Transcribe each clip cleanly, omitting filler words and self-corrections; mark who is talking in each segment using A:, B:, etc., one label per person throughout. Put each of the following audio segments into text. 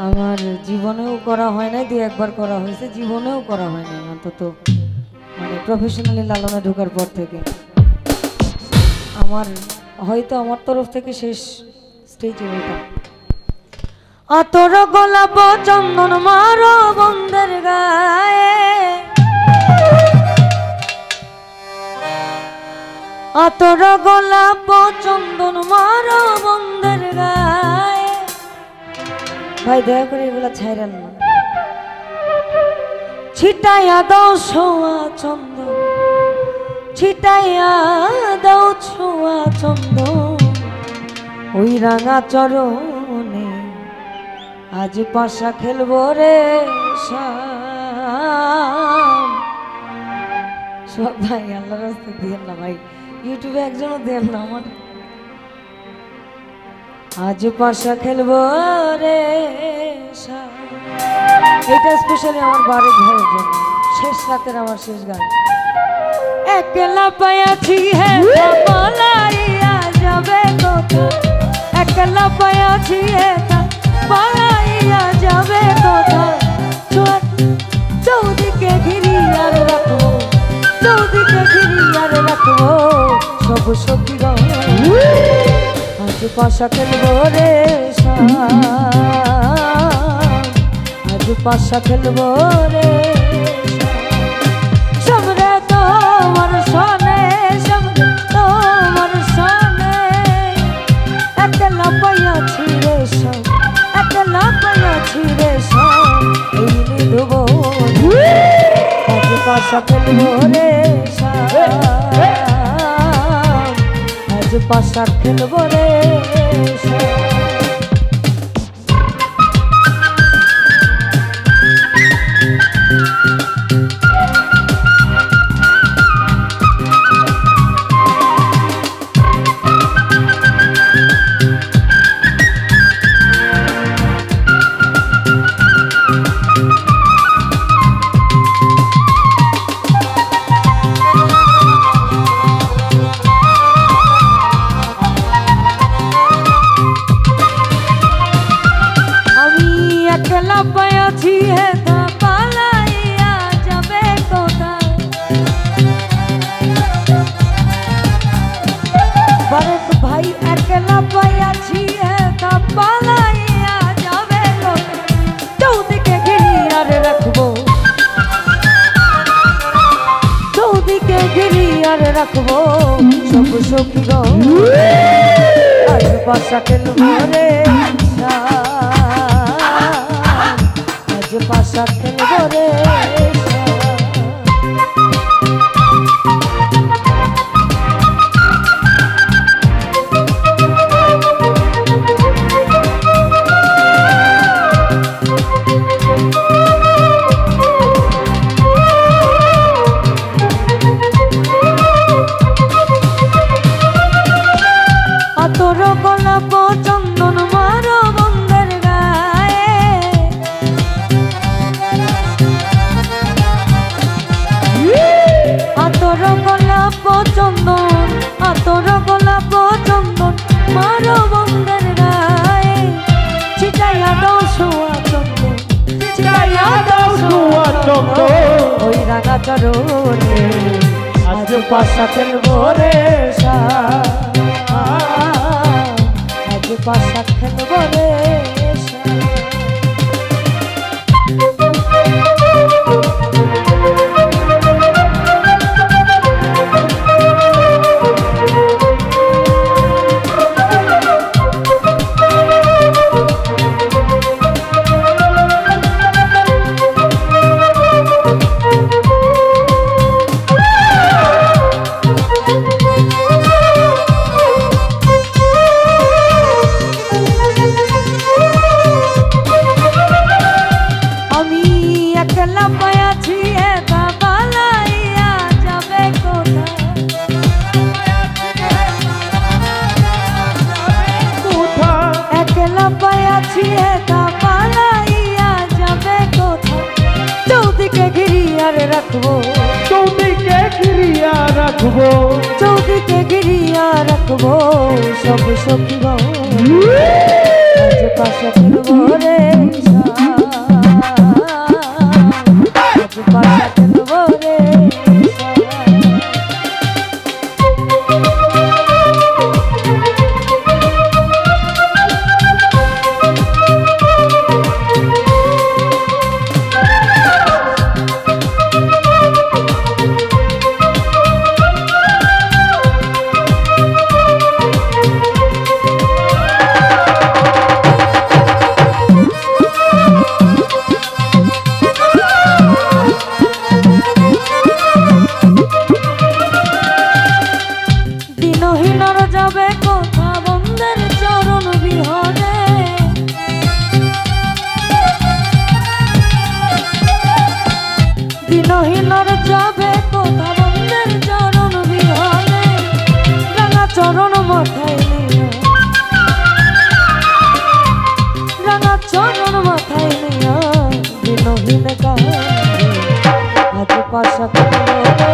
A: আমার জীবনেও করা হয় না, দুই একবার করা হয়েছে, জীবনেও করা হয় না অন্তত মানে প্রফেশনালি লালনে ঢোকার পর থেকে। আমার হয়তো আমার তরফ থেকে শেষ স্টেজে ওইটা। আতর গোলাপ চন্দন মারো বন্ধের গায়ে, আতর গোলাপ চন্দন মারো বন্ধের গায়ে। ভাই দয়া করে এগুলা ছাইরেন না। ছিটাইয়া দাও ছোঁয়া চন্দন, ছিটাইয়া দাও ছোঁয়া চন্দন ওই রাঙা চরণে, আজ পাশা খেলবো রে শাম। সব ভাই আল্লাহর রাস্তায় দিয়েন না ভাই, ইউটিউবে একজনও দেন না আমার। আজ পাশা খেলবো রে শাম, এটা স্পেশালি আমার বাড়ির ভাইয়ের জন্য, শেষ রাতের আমার শেষ গান। একলা পায়াছি হে পালাইয়া যাবে কথা, একলা পায়াছি হে পালাইয়া যাবে কথা। চৌদিকে ঘিরি আর রাখবো, চৌদিকে ঘিরি আর রাখবো সব সখী গো। আজ পাশা খেলবো রে শাম, আজ পাশা খেলবো রে সামনে তোমার সনে, সামনে তোমার সনে। একলা পাইয়াছি রে শাম, একলা পাইয়াছি রে শাম এই নিধব। আজ পাশা খেলবো রে শাম, আজ পাশা খেলবো রে শাম। রাখবো সব সখী গো। আজ পাশা খেলবো রে শাম, আজ পাশা খেলবো রে চন্দন মারো বন্ধের গায়ে। আতর গোলাপ চন্দন, আতর গোলাপ চন্দন মারো বন্ধের গায়ে। ছিটাইয়া দাও ছোঁয়া চন্দন, ছিটাইয়া দাও ছোঁয়া চন্দন ওই রাঙা চরণে, আজ পাশা খেলবো রে শাম, পাশা খেলবো রে শাম। পাখি একা পালাইয়া যাবে কোথায়, চৌদিকে ঘিরিয়া রাখবো,
B: চৌদিকে ঘিরিয়া রাখবো,
A: চৌদিকে ঘিরিয়া রাখবো সব সখীগণ, আজ পাশা খেলবো রে আজ পাশা খেলবো রে দিনহীনর যাবে কোথা বন্ধের চরণ বিহনে, দিনহীনর যাবে কোথা বন্ধের চরণ বিহনে, রাঙা চরণ মাথায় নিয়া, রাঙা চরণ মাথায় নিয়া দিনহীন কাঁদে, আজ পাশা খেলবো রে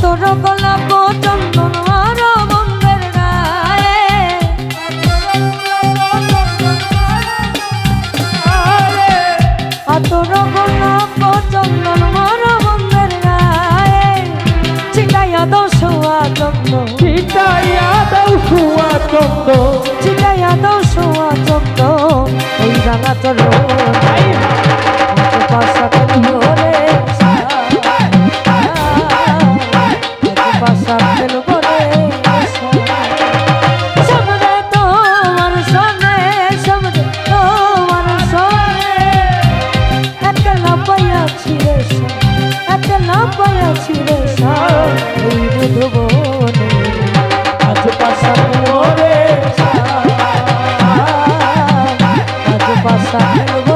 A: তোর গোলাপ চন্দন আর বন্ধের গায়ে, তোর গোলাপ চন্দন আর বন্ধের গায়ে, ছিটাইয়া দাও সোয়া চন্দন,
B: ছিটাইয়া দাও সোয়া চন্দন,
A: ছিটাইয়া দাও সোয়া চন্দন, ওই রাঙা চরণ পাশা খেলবো রে পাশা খেলবো রে সামনে তোমার সামনে, সামনে তোমার সামনে, একলা পাইয়াছি রে একলা পাইয়াছি রে এই বুধবনে, আজ পাশা খেলবো রে আজ পাশা খেলবো